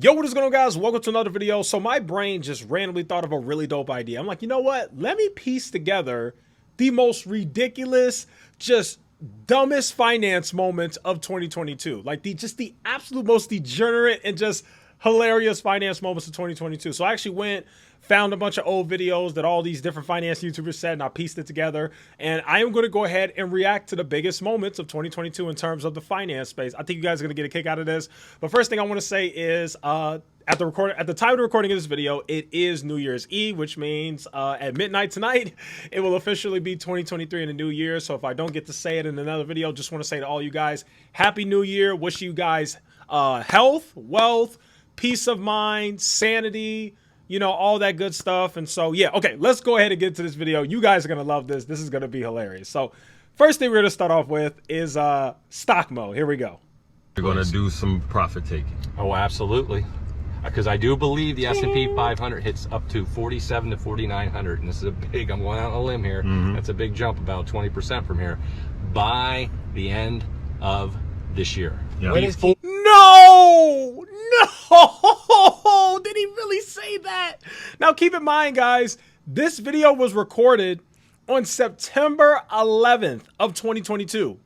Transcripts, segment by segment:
Yo, what is going on, guys? Welcome to another video. So my brain just randomly thought of a really dope idea. I'm like, you know what? Let me piece together the most ridiculous, just dumbest finance moments of 2022. Like the absolute most degenerate and just hilarious finance moments of 2022. So I actually went, found a bunch of old videos that all these different finance YouTubers said, and I pieced it together. And I am going to go ahead and react to the biggest moments of 2022 in terms of the finance space. I think you guys are going to get a kick out of this. But first thing I want to say is, at the time of the recording of this video, it is New Year's Eve, which means at midnight tonight, it will officially be 2023 in the new year. So if I don't get to say it in another video, just want to say to all you guys, Happy New Year. Wish you guys health, wealth, peace of mind, sanity, you know, all that good stuff. And so, yeah, okay, let's go ahead and get to this video. You guys are going to love this. This is going to be hilarious. So first thing we're going to start off with is stock mode. Here we go. You're going to do some profit taking. Oh, absolutely. Because I do believe the S&P 500 hits up to 47 to 4,900. And this is a big, I'm going out on a limb here. That's a big jump, about 20% from here, by the end of this year. Yeah. No! No! Did he really say that? Now, keep in mind, guys, this video was recorded on September 11th of 2022.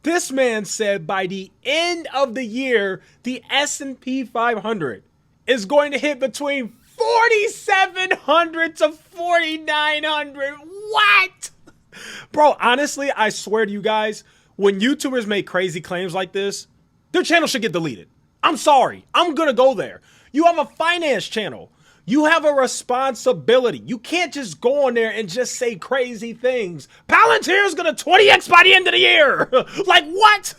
This man said by the end of the year, the S&P 500 is going to hit between 4,700 to 4,900. What? Bro, honestly, I swear to you guys, when YouTubers make crazy claims like this, their channel should get deleted. I'm sorry. I'm going to go there. You have a finance channel. You have a responsibility. You can't just go on there and just say crazy things. Palantir is going to 20x by the end of the year. Like what?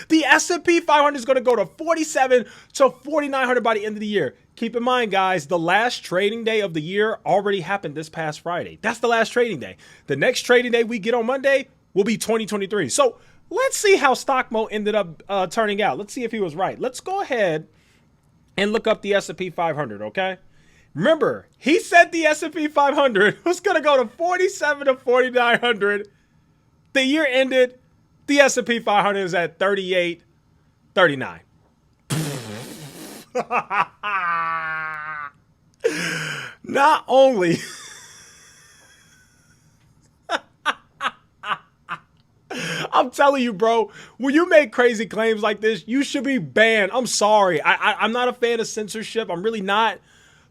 The S&P 500 is going to go to 47 to 4,900 by the end of the year. Keep in mind, guys, the last trading day of the year already happened this past Friday. That's the last trading day. The next trading day we get on Monday will be 2023. So let's see how Stockmo ended up turning out. Let's see if he was right. Let's go ahead and look up the S&P 500, okay? Remember, he said the S&P 500 was going to go to 47 to 4,900. The year ended, the S&P 500 is at 38.39. Not only I'm telling you, bro, when you make crazy claims like this, you should be banned. I'm sorry. I'm not a fan of censorship. I'm really not.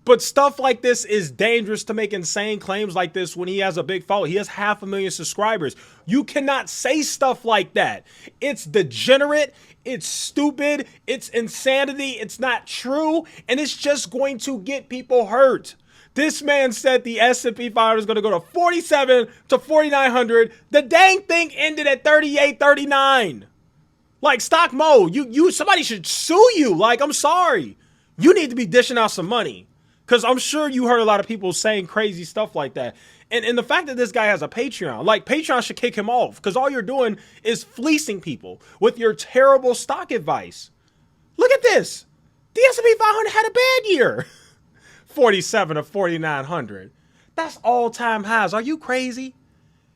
But stuff like this is dangerous to make insane claims like this when he has a big following. He has 500,000 subscribers. You cannot say stuff like that. It's degenerate. It's stupid. It's insanity. It's not true. And it's just going to get people hurt. This man said the S&P 500 is going to go to 47 to 4,900. The dang thing ended at 38.39. Like, stock mode, somebody should sue you. Like, I'm sorry. You need to be dishing out some money. Because I'm sure you heard a lot of people saying crazy stuff like that. And the fact that this guy has a Patreon, like, Patreon should kick him off. Because all you're doing is fleecing people with your terrible stock advice. Look at this. The S&P 500 had a bad year. 47 to 4,900. That's all-time highs. Are you crazy?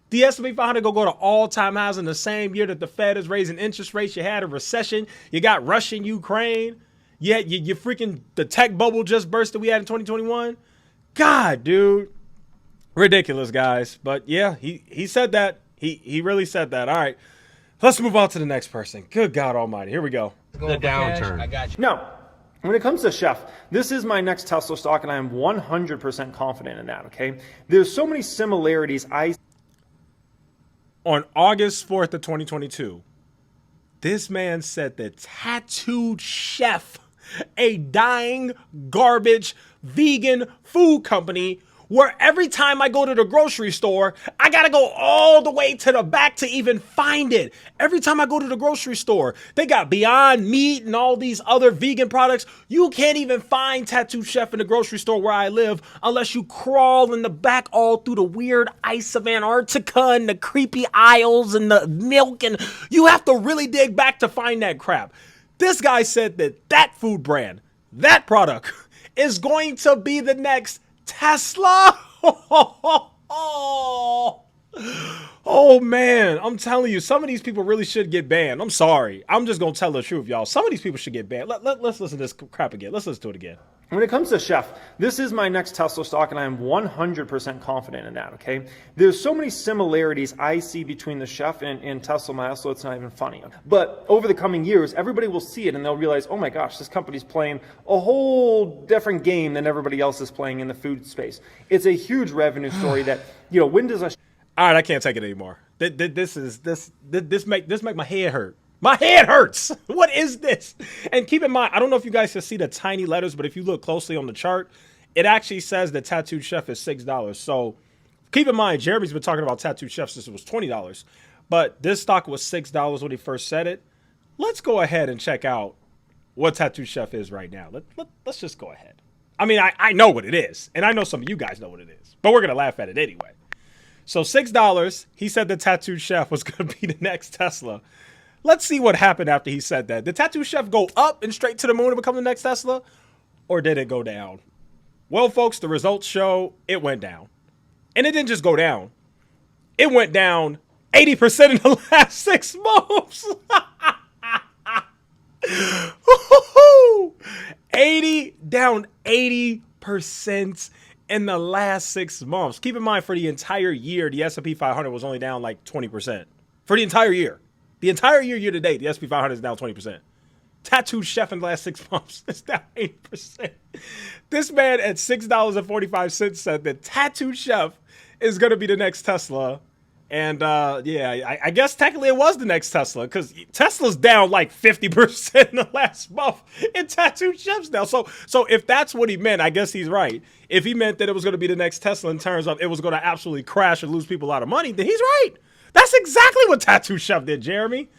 The S&P 500 go to all-time highs in the same year that the Fed is raising interest rates. You had a recession. You got Russia and Ukraine. Yeah, you freaking, the tech bubble just burst that we had in 2021. God, dude. Ridiculous, guys. But yeah, he said that. He really said that. All right. Let's move on to the next person. Good God almighty. Here we go. The downturn. I got you. Now, when it comes to Chef, this is my next Tesla stock, and I am 100% confident in that, okay? There's so many similarities. On August 4th of 2022, this man said that Tattooed Chef, a dying, garbage, vegan food company, where every time I go to the grocery store, I gotta go all the way to the back to even find it. Every time I go to the grocery store, they got Beyond Meat and all these other vegan products. You can't even find Tattooed Chef in the grocery store where I live unless you crawl in the back all through the weird ice of Antarctica and the creepy aisles and the milk, and you have to really dig back to find that crap. This guy said that that food brand, that product, is going to be the next Tesla. Oh man, I'm telling you, some of these people really should get banned. I'm sorry. I'm just gonna tell the truth, y'all. Some of these people should get banned. Let's listen to this crap again. Let's listen to it again. When it comes to Chef, this is my next Tesla stock, and I am 100% confident in that, okay? There's so many similarities I see between the Chef and Tesla Model, so it's not even funny. But over the coming years, everybody will see it, and they'll realize, oh my gosh, this company's playing a whole different game than everybody else is playing in the food space. It's a huge revenue story that, when does a... All right, I can't take it anymore. This make my head hurt. My head hurts. What is this? And keep in mind, I don't know if you guys can see the tiny letters, but if you look closely on the chart, it actually says the Tattooed Chef is $6. So keep in mind, Jeremy's been talking about Tattooed Chef since it was $20. But this stock was $6 when he first said it. Let's go ahead and check out what Tattooed Chef is right now. Let's just go ahead. I mean, I know what it is, and I know some of you guys know what it is, but we're going to laugh at it anyway. So $6, he said the Tattooed Chef was going to be the next Tesla. Let's see what happened after he said that. Did Tattooed Chef go up and straight to the moon and become the next Tesla? Or did it go down? Well, folks, the results show it went down. And it didn't just go down. It went down 80% in the last 6 months. 80% in the last 6 months. Keep in mind, for the entire year, the S&P 500 was only down like 20%. For the entire year. The entire year to date, the S&P 500 is down 20%. Tattooed Chef in the last 6 months is down 80%. This man at $6.45 said that Tattooed Chef is going to be the next Tesla. And I guess technically it was the next Tesla, because Tesla's down like 50% in the last month, and Tattooed Chef's down. So if that's what he meant, I guess he's right. If he meant that it was going to be the next Tesla in terms of it was going to absolutely crash and lose people a lot of money, then he's right. That's exactly what Tattooed Chef did, Jeremy.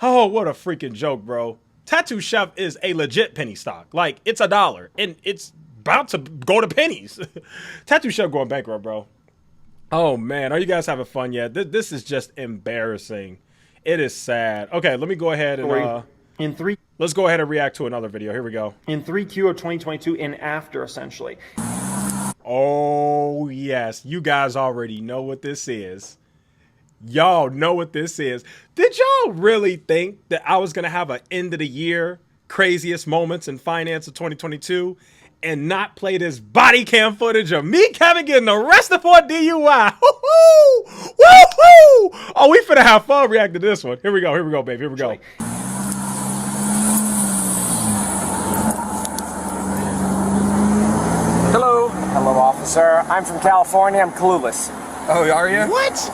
Oh, what a freaking joke, bro. Tattooed Chef is a legit penny stock. Like, it's $1, and it's about to go to pennies. Tattooed Chef going bankrupt, bro. Oh, man. Are you guys having fun yet? This is just embarrassing. It is sad. Okay, let me go ahead and... Let's go ahead and react to another video. Here we go. In 3Q of 2022 and after, essentially. Oh, yes. You guys already know what this is. Y'all know what this is. Did y'all really think that I was going to have an end of the year craziest moments in finance of 2022 and not play this body cam footage of me, Kevin, getting arrested for a DUI? Woohoo! Woohoo! Oh, we finna have fun reacting to this one. Here we go, baby. Here we go. Hello. Hello, officer. I'm from California. I'm clueless. Oh, are you? What?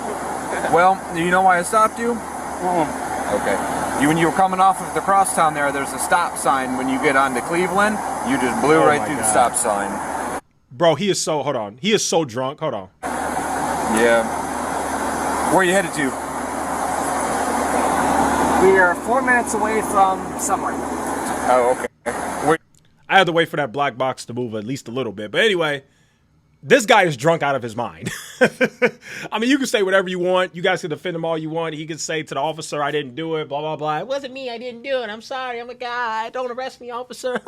Well, you know why I stopped you? Okay. When you were coming off of the crosstown there's a stop sign when you get onto Cleveland. You just blew right through the stop sign. Bro, he is so, hold on. He is so drunk. Hold on. Yeah. Where are you headed to? We are 4 minutes away from somewhere. Oh, okay. I had to wait for that black box to move at least a little bit. But anyway, this guy is drunk out of his mind. I mean, you can say whatever you want. You guys can defend him all you want. He can say to the officer, I didn't do it, blah, blah, blah. It wasn't me. I didn't do it. I'm sorry. I'm a guy. Don't arrest me, officer.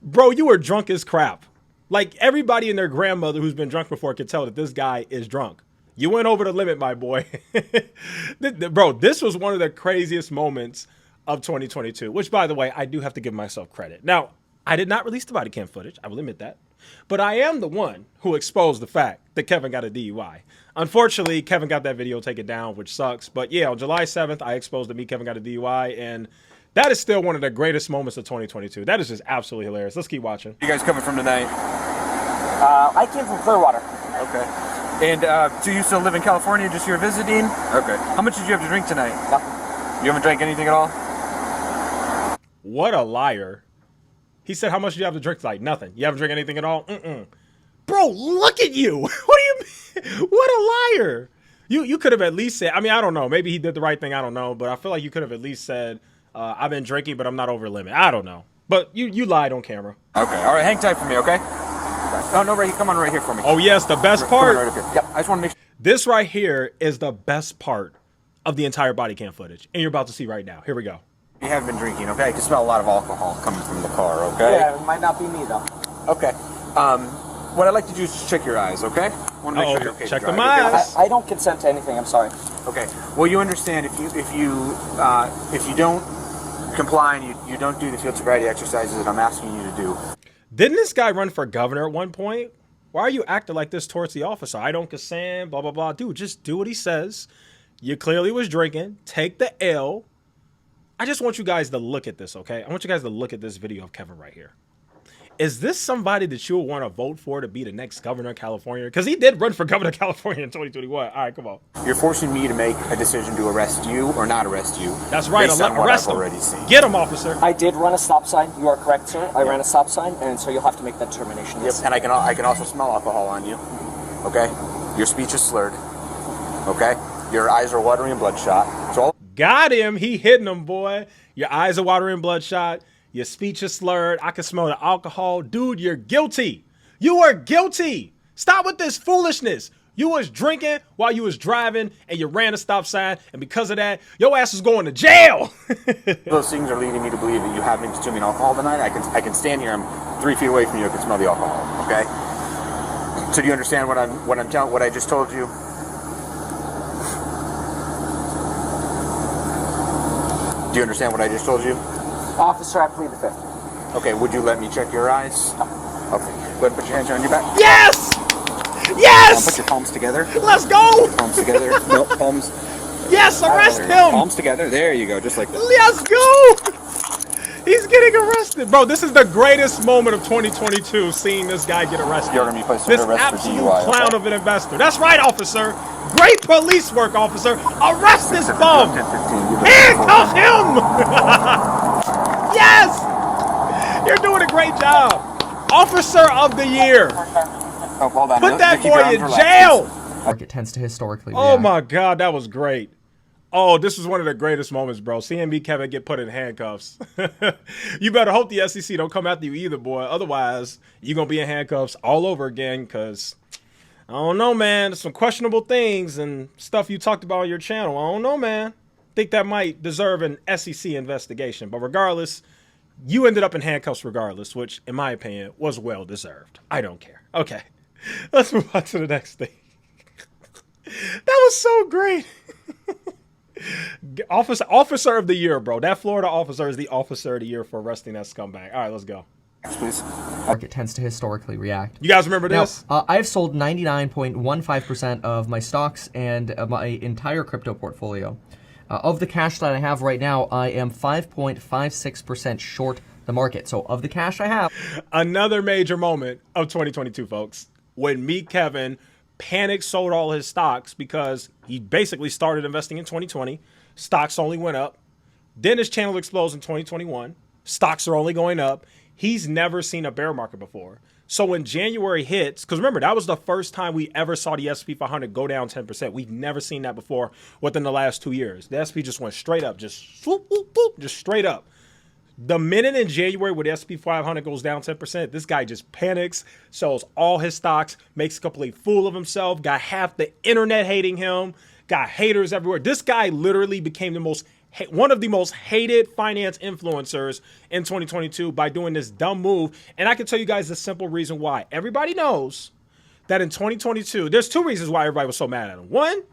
Bro, you were drunk as crap. Like, everybody and their grandmother who's been drunk before can tell that this guy is drunk. You went over the limit, my boy. Bro, this was one of the craziest moments of 2022, which, by the way, I do have to give myself credit. Now, I did not release the body cam footage. I will admit that. But I am the one who exposed the fact that Kevin got a DUI. Unfortunately, Kevin got that video taken down, which sucks. But yeah, on July 7th, I exposed that Kevin got a DUI. And that is still one of the greatest moments of 2022. That is just absolutely hilarious. Let's keep watching. You guys coming from tonight? I came from Clearwater. Okay. And so you still live in California, just you're visiting? Okay. How much did you have to drink tonight? Nothing. You haven't drank anything at all? What a liar. He said, how much do you have to drink tonight? Nothing. You haven't drank anything at all? Mm-mm. Bro, look at you. What do you mean? What a liar. You could have at least said, I mean, I don't know. Maybe he did the right thing. I don't know. But I feel like you could have at least said, I've been drinking, but I'm not over limit. I don't know. But you lied on camera. Okay. All right. Hang tight for me, okay? Oh, no, right here. Come on right here for me. Oh, yes. The best part. Right up here. Yep. I just want to make sure. This right here is the best part of the entire body cam footage. And you're about to see right now. Here we go. You have been drinking, okay? I can smell a lot of alcohol coming from the car, okay? Yeah, it might not be me, though. Okay. What I'd like to do is just check your eyes, okay? Want to make sure you're okay. Check to the drive. miles. I don't consent to anything. I'm sorry. Okay. Well, you understand if you don't comply and you don't do the field sobriety exercises that I'm asking you to do. Didn't this guy run for governor at one point? Why are you acting like this towards the officer? I don't consent, blah, blah, blah. Dude, just do what he says. You clearly was drinking. Take the L. I just want you guys to look at this, okay? I want you guys to look at this video of Kevin right here. Is this somebody that you would want to vote for to be the next governor of California? Because he did run for governor of California in 2021. All right, come on. You're forcing me to make a decision to arrest you or not arrest you. That's right. Based on what Arrest I've him. already seen. Get him, officer. I did run a stop sign. You are correct, sir. I ran a stop sign, and so you'll have to make that determination. Yep. Yes. And I can also smell alcohol on you. Okay. Your speech is slurred. Okay. Your eyes are watery and bloodshot. So Got him. He hitting him, boy. Your eyes are watering bloodshot. Your speech is slurred. I can smell the alcohol. Dude, you're guilty. You are guilty. Stop with this foolishness. You was drinking while you was driving and you ran a stop sign. And because of that, your ass is going to jail. those things are leading me to believe that you have been consuming alcohol tonight. I can stand here. I'm 3 feet away from you. I can smell the alcohol. Okay. So do you understand what I just told you? Do you understand what I just told you? Officer, I plead the fifth. Okay, would you let me check your eyes? Okay, go ahead and put your hands on your back. Yes! Put Yes! your palms together. Let's go! Palms together. No, palms. Yes, arrest There you go. him! Palms together. There you go, just like that. Let's go! He's getting arrested. Bro, this is the greatest moment of 2022, seeing this guy get arrested. You're gonna be placed This under arrest for absolute DUI, clown okay? of an investor. That's right, officer. Great police work, officer. Arrest this bum. 10-15. Handcuff him! Yes! You're doing a great job. Officer of the year. Oh, hold on. Put that Keep your boy arms in relaxed, jail. Market tends to historically Oh react. my God, that was great. Oh, this is one of the greatest moments, bro. Seeing me, Kevin, get put in handcuffs. You better hope the SEC don't come after you either, boy. Otherwise, you're going to be in handcuffs all over again because, I don't know, man. There's some questionable things and stuff you talked about on your channel. I don't know, man. Think that might deserve an SEC investigation. But regardless, you ended up in handcuffs regardless, which, in my opinion, was well-deserved. I don't care. Okay, let's move on to the next thing. That was so great. Officer of the year, bro. That Florida officer is the officer of the year for arresting that scumbag. All right, let's go. please. Market tends to historically react. You guys remember Now, this? I've sold 99.15% of my stocks and my entire crypto portfolio. Of the cash that I have right now, I am 5.56% short the market. So of the cash I have, Another major moment of 2022, folks. When me, Kevin, panicked, sold all his stocks because he basically started investing in 2020. Stocks only went up. Then his channel explodes in 2021. Stocks are only going up. He's never seen a bear market before. So when January hits, because remember, that was the first time we ever saw the S&P 500 go down 10%. We've never seen that before within the last 2 years. The S&P just went straight up, just swoop, whoop, whoop, just straight up. The minute in January where the S&P 500 goes down 10%, this guy just panics, sells all his stocks, makes a complete fool of himself, got half the internet hating him, got haters everywhere. This guy literally became one of the most hated finance influencers in 2022 by doing this dumb move. And I can tell you guys the simple reason why. Everybody knows that in 2022, there's two reasons why everybody was so mad at him. One,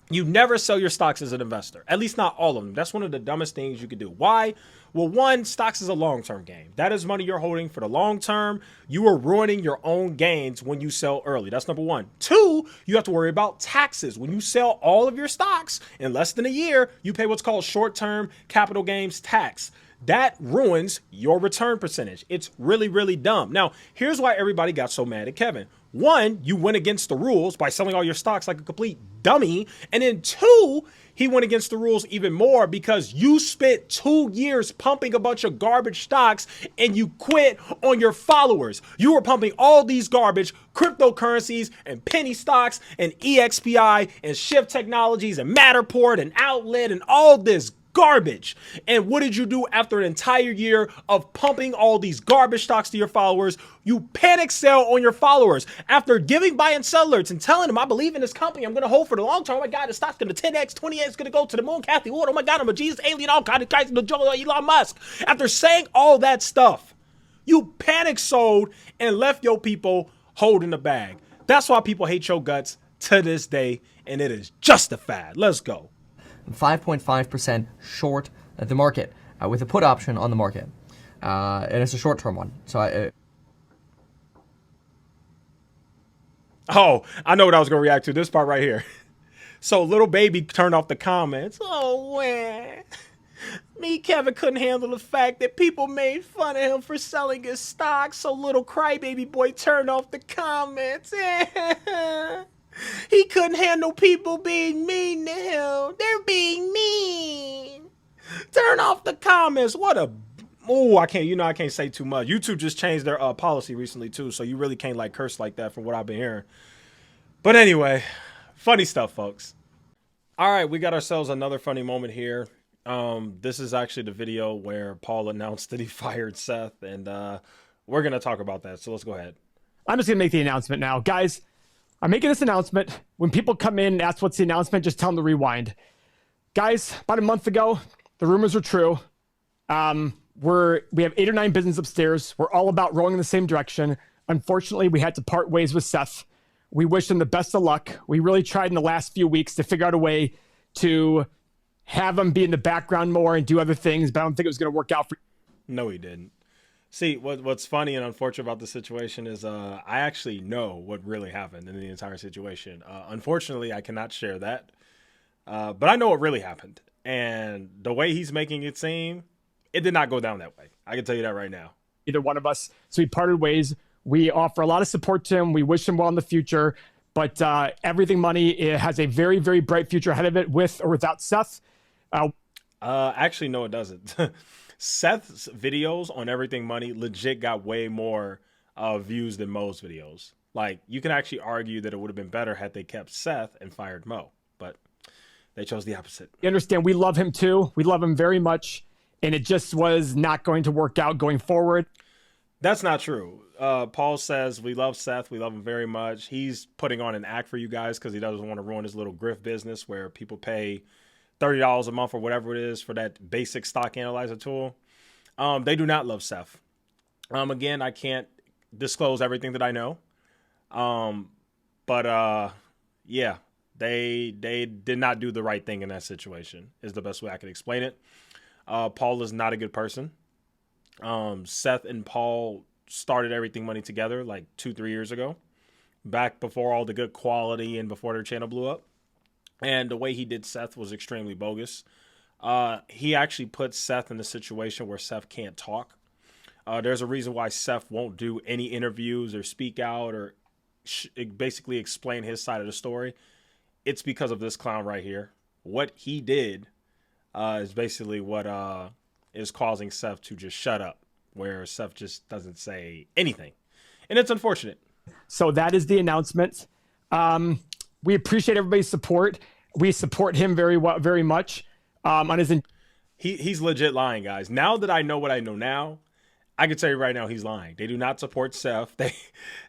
you never sell your stocks as an investor, at least not all of them. That's one of the dumbest things you could do. Why? Well, one, stocks is a long-term game. That is money you're holding for the long term. You are ruining your own gains when you sell early. That's number one. Two, you have to worry about taxes. When you sell all of your stocks in less than a year, you pay what's called short-term capital gains tax. That ruins your return percentage. It's really, really dumb. Now, here's why everybody got so mad at Kevin. One, you went against the rules by selling all your stocks like a complete dummy. And then two, he went against the rules even more because you spent 2 years pumping a bunch of garbage stocks and you quit on your followers. You were pumping all these garbage cryptocurrencies and penny stocks and EXPI and Shift Technologies and Matterport and Outlet and all this garbage. And what did you do after an entire year of pumping all these garbage stocks to your followers? You panic sell on your followers after giving buy and sell alerts and telling them, I believe in this company. I'm going to hold for the long term. Oh my God, the stock's going to 10x, 20x, it's going to go to the moon. Kathy Wood. Oh my God, I'm a Jesus alien. All kind of guys, Elon Musk. After saying all that stuff, you panic sold and left your people holding the bag. That's why people hate your guts to this day, and it is justified. Let's go. 5.5% short the market with a put option on the market. And it's a short-term one. So I know what I was going to react to. This part right here. So little baby turned off the comments. Oh, man. Me, Kevin, couldn't handle the fact that people made fun of him for selling his stock. So little crybaby boy turned off the comments. He couldn't handle people being mean to him. They're being mean. Turn off the comments. What a... Oh, I can't say too much. YouTube just changed their policy recently too, so you really can't like curse like that from what I've been hearing. But anyway, funny stuff, folks. All right, we got ourselves another funny moment here. This is actually the video where Paul announced that he fired Seth, and we're going to talk about that. So let's go ahead. I'm just going to make the announcement now. Guys, I'm making this announcement. When people come in and ask what's the announcement, just tell them to rewind. Guys, about a month ago, the rumors were true. We have 8 or 9 businesses upstairs. We're all about rowing in the same direction. Unfortunately, we had to part ways with Seth. We wish him the best of luck. We really tried in the last few weeks to figure out a way to have him be in the background more and do other things, but I don't think it was going to work out for. No, he didn't. See, what's funny and unfortunate about the situation is I actually know what really happened in the entire situation. Unfortunately, I cannot share that, but I know what really happened. And the way he's making it seem, it did not go down that way. I can tell you that right now. Either one of us. So we parted ways. We offer a lot of support to him. We wish him well in the future. But Everything Money, it has a very, very bright future ahead of it with or without Seth. Actually, no, it doesn't. Seth's videos on Everything Money legit got way more views than Mo's videos. Like, you can actually argue that it would have been better had they kept Seth and fired Mo. But they chose the opposite. You understand, we love him too. We love him very much. And it just was not going to work out going forward. That's not true. Paul says, we love Seth. We love him very much. He's putting on an act for you guys because he doesn't want to ruin his little grift business where people pay $30 a month or whatever it is for that basic stock analyzer tool. They do not love Seth. Again, I can't disclose everything that I know. Yeah, they did not do the right thing in that situation is the best way I could explain it. Paul is not a good person. Seth and Paul started Everything Money together like 2-3 years ago, back before all the good quality and before their channel blew up. And the way he did Seth was extremely bogus. He actually put Seth in a situation where Seth can't talk. There's a reason why Seth won't do any interviews or speak out or basically explain his side of the story. It's because of this clown right here. What he did is basically what is causing Seth to just shut up, where Seth just doesn't say anything. And it's unfortunate. So that is the announcement. We appreciate everybody's support. We support him very much. On his he's legit lying, guys. Now that I know what I know now, I can tell you right now he's lying. They do not support Seth.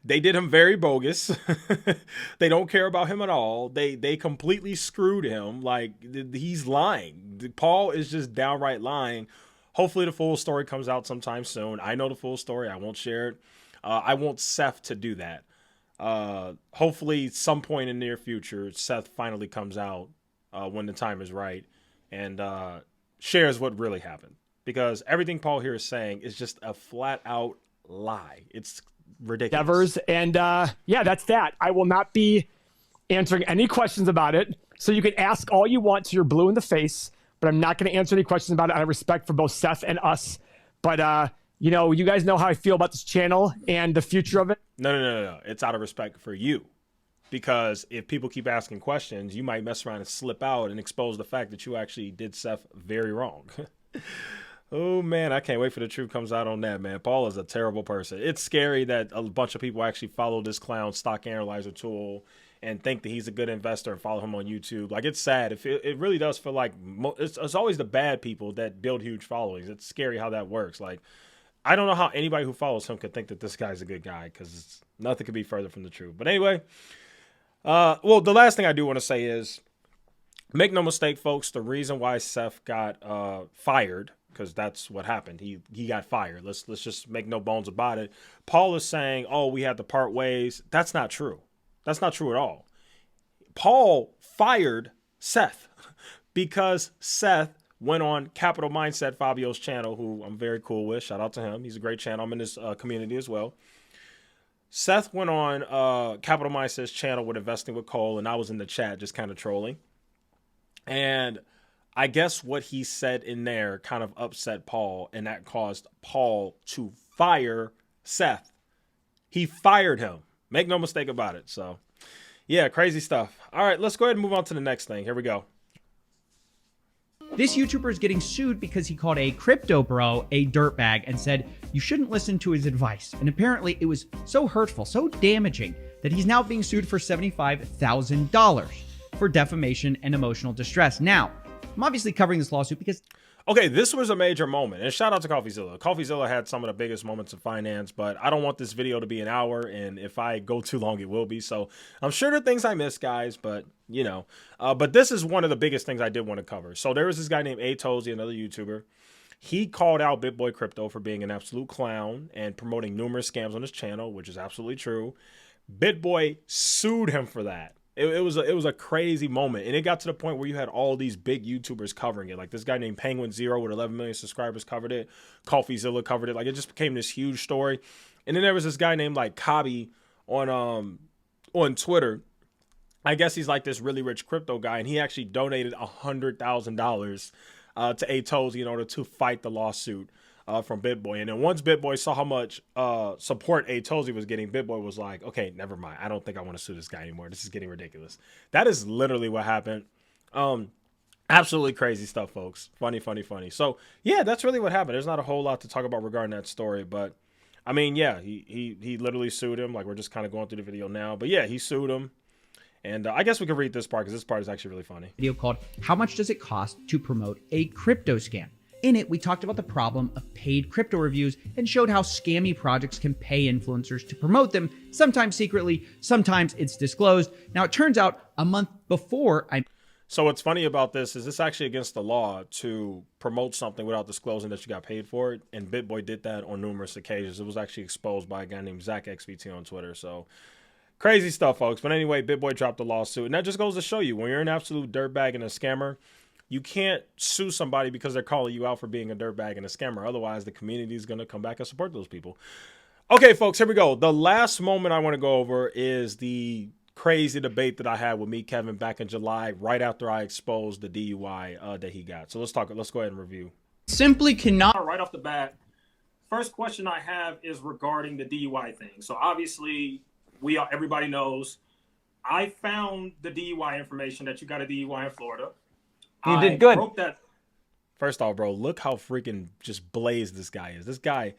They did him very bogus. They don't care about him at all. They completely screwed him. Like, he's lying. Paul is just downright lying. Hopefully the full story comes out sometime soon. I know the full story. I won't share it. I want Seth to do that. Hopefully some point in the near future, Seth finally comes out when the time is right and shares what really happened. Because everything Paul here is saying is just a flat out lie. It's ridiculous. And yeah, that's that. I will not be answering any questions about it. So you can ask all you want till you're blue in the face, but I'm not going to answer any questions about it out of respect for both Seth and us. But, you know, you guys know how I feel about this channel and the future of it. No. It's out of respect for you. Because if people keep asking questions, you might mess around and slip out and expose the fact that you actually did Seth very wrong. Oh, man, I can't wait for the truth comes out on that, man. Paul is a terrible person. It's scary that a bunch of people actually follow this clown stock analyzer tool and think that he's a good investor and follow him on YouTube. Like, it's sad. It really does feel like it's always the bad people that build huge followings. It's scary how that works. Like, I don't know how anybody who follows him could think that this guy's a good guy because nothing could be further from the truth. But anyway, well, the last thing I do want to say is, make no mistake, folks, the reason why Seth got fired, because that's what happened. He got fired. Let's just make no bones about it. Paul is saying, oh, we had to part ways. That's not true. That's not true at all. Paul fired Seth because Seth went on Capital Mindset, Fabio's channel, who I'm very cool with. Shout out to him. He's a great channel. I'm in this community as well. Seth went on Capital Mindset's channel with Investing with Cole, and I was in the chat just kind of trolling. And I guess what he said in there kind of upset Paul, and that caused Paul to fire Seth. He fired him. Make no mistake about it. So, yeah, crazy stuff. All right, let's go ahead and move on to the next thing. Here we go. This YouTuber is getting sued because he called a crypto bro a dirtbag and said you shouldn't listen to his advice. And apparently it was so hurtful, so damaging, that he's now being sued for $75,000 for defamation and emotional distress. Now, I'm obviously covering this lawsuit because... Okay, this was a major moment, and shout out to CoffeeZilla. CoffeeZilla had some of the biggest moments of finance, but I don't want this video to be an hour, and if I go too long, it will be. So I'm sure there are things I missed, guys, but you know. But this is one of the biggest things I did want to cover. So there was this guy named Atozy, another YouTuber. He called out BitBoy Crypto for being an absolute clown and promoting numerous scams on his channel, which is absolutely true. BitBoy sued him for that. It was a crazy moment, and it got to the point where you had all these big YouTubers covering it. Like this guy named Penguin Zero with 11 million subscribers covered it. CoffeeZilla covered it. Like it just became this huge story. And then there was this guy named like Kabi on Twitter. I guess he's like this really rich crypto guy, and he actually donated $100,000 to Atozy in order to fight the lawsuit from BitBoy. And then once BitBoy saw how much support Atozy was getting, BitBoy was like, okay, never mind. I don't think I want to sue this guy anymore. This is getting ridiculous. That is literally what happened. Absolutely crazy stuff, folks. Funny, funny, funny. So yeah, that's really what happened. There's not a whole lot to talk about regarding that story, but I mean, yeah, he literally sued him. Like we're just kind of going through the video now, but yeah, he sued him. And I guess we could read this part because this part is actually really funny. Video called How Much Does It Cost to Promote a Crypto Scam? In it, we talked about the problem of paid crypto reviews and showed how scammy projects can pay influencers to promote them, sometimes secretly, sometimes it's disclosed. Now, it turns out a month before So what's funny about this is it's actually against the law to promote something without disclosing that you got paid for it. And BitBoy did that on numerous occasions. It was actually exposed by a guy named Zach XVT on Twitter. So crazy stuff, folks. But anyway, BitBoy dropped a lawsuit. And that just goes to show you, when you're an absolute dirtbag and a scammer, you can't sue somebody because they're calling you out for being a dirtbag and a scammer. Otherwise, the community is going to come back and support those people. Okay, folks, here we go. The last moment I want to go over is the crazy debate that I had with Meet Kevin back in July, right after I exposed the DUI that he got. So let's go ahead and review. simply cannot... Right off the bat, first question I have is regarding the DUI thing. So obviously, everybody knows I found the DUI information that you got a DUI in Florida. You did good. First off, bro, look how freaking just blazed this guy is. This guy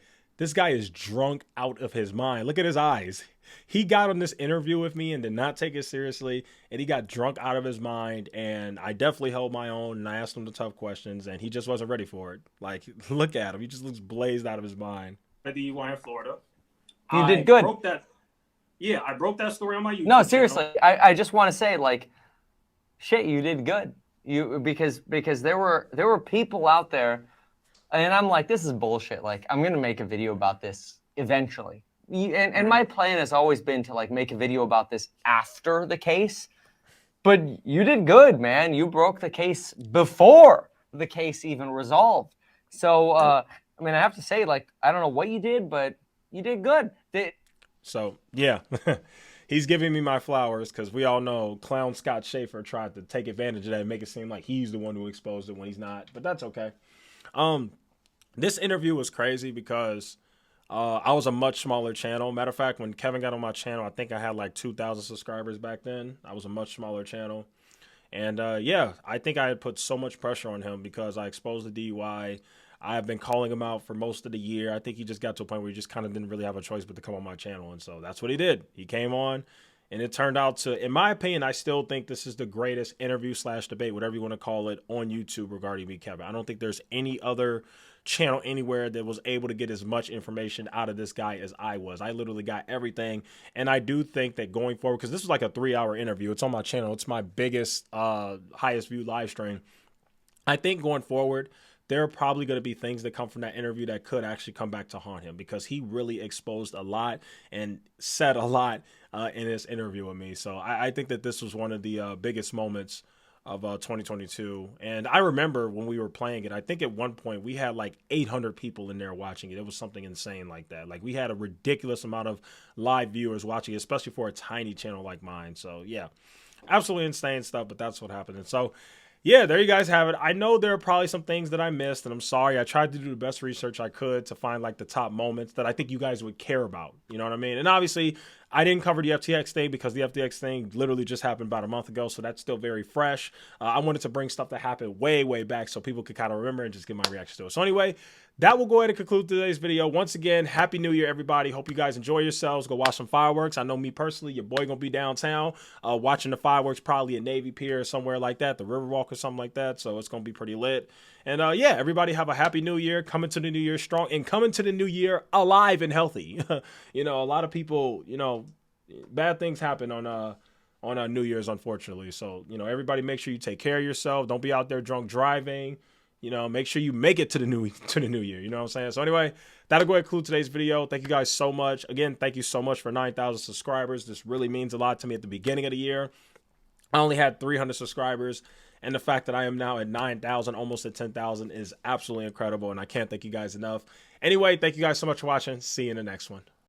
is drunk out of his mind. Look at his eyes. He got on this interview with me and did not take it seriously, and he got drunk out of his mind, and I definitely held my own, and I asked him the tough questions, and he just wasn't ready for it. Like, look at him. He just looks blazed out of his mind. The DUI in Florida. You did good. I broke that story on my YouTube No, seriously. I just want to say, like, shit, you did good. Because there were people out there, and I'm like, this is bullshit. Like, I'm gonna make a video about this eventually. And my plan has always been to like make a video about this after the case. But you did good, man. You broke the case before the case even resolved. So I mean, I have to say, like, I don't know what you did, but you did good. So yeah. He's giving me my flowers because we all know clown Scott Schaefer tried to take advantage of that and make it seem like he's the one who exposed it when he's not. But that's okay. This interview was crazy because I was a much smaller channel. Matter of fact, when Kevin got on my channel, I think I had like 2,000 subscribers back then. I was a much smaller channel. And yeah, I think I had put so much pressure on him because I exposed the DUI. I've been calling him out for most of the year. I think he just got to a point where he just kind of didn't really have a choice but to come on my channel. And so that's what he did. He came on, and it turned out to, in my opinion, I still think this is the greatest interview / debate, whatever you want to call it, on YouTube regarding Meet Kevin. I don't think there's any other channel anywhere that was able to get as much information out of this guy as I was. I literally got everything. And I do think that going forward, because this was like a 3-hour interview. It's on my channel. It's my biggest, highest viewed live stream. I think going forward, there are probably going to be things that come from that interview that could actually come back to haunt him, because he really exposed a lot and said a lot in his interview with me. So I think that this was one of the biggest moments of 2022. And I remember when we were playing it, I think at one point we had like 800 people in there watching it. It was something insane like that. Like, we had a ridiculous amount of live viewers watching it, especially for a tiny channel like mine. So yeah, absolutely insane stuff, but that's what happened. And so yeah, there you guys have it. I know there are probably some things that I missed, and I'm sorry. I tried to do the best research I could to find like the top moments that I think you guys would care about. You know what I mean? And obviously, I didn't cover the FTX thing because the FTX thing literally just happened about a month ago, so that's still very fresh. I wanted to bring stuff that happened way, way back so people could kind of remember and just give my reaction to it. So anyway, that will go ahead and conclude today's video. Once again, Happy New Year, everybody. Hope you guys enjoy yourselves. Go watch some fireworks. I know me personally, your boy gonna be downtown watching the fireworks, probably at Navy Pier or somewhere like that, the Riverwalk or something like that. So it's gonna be pretty lit. And yeah, everybody have a Happy New Year. Coming to the new year strong and coming to the new year alive and healthy. You know, a lot of people, you know, bad things happen on New Year's, unfortunately. So, you know, everybody make sure you take care of yourself. Don't be out there drunk driving. You know, make sure you make it to the new year. You know what I'm saying? So anyway, that'll go ahead and conclude today's video. Thank you guys so much. Again, thank you so much for 9,000 subscribers. This really means a lot to me at the beginning of the year. I only had 300 subscribers, and the fact that I am now at 9,000, almost at 10,000, is absolutely incredible, and I can't thank you guys enough. Anyway, thank you guys so much for watching. See you in the next one.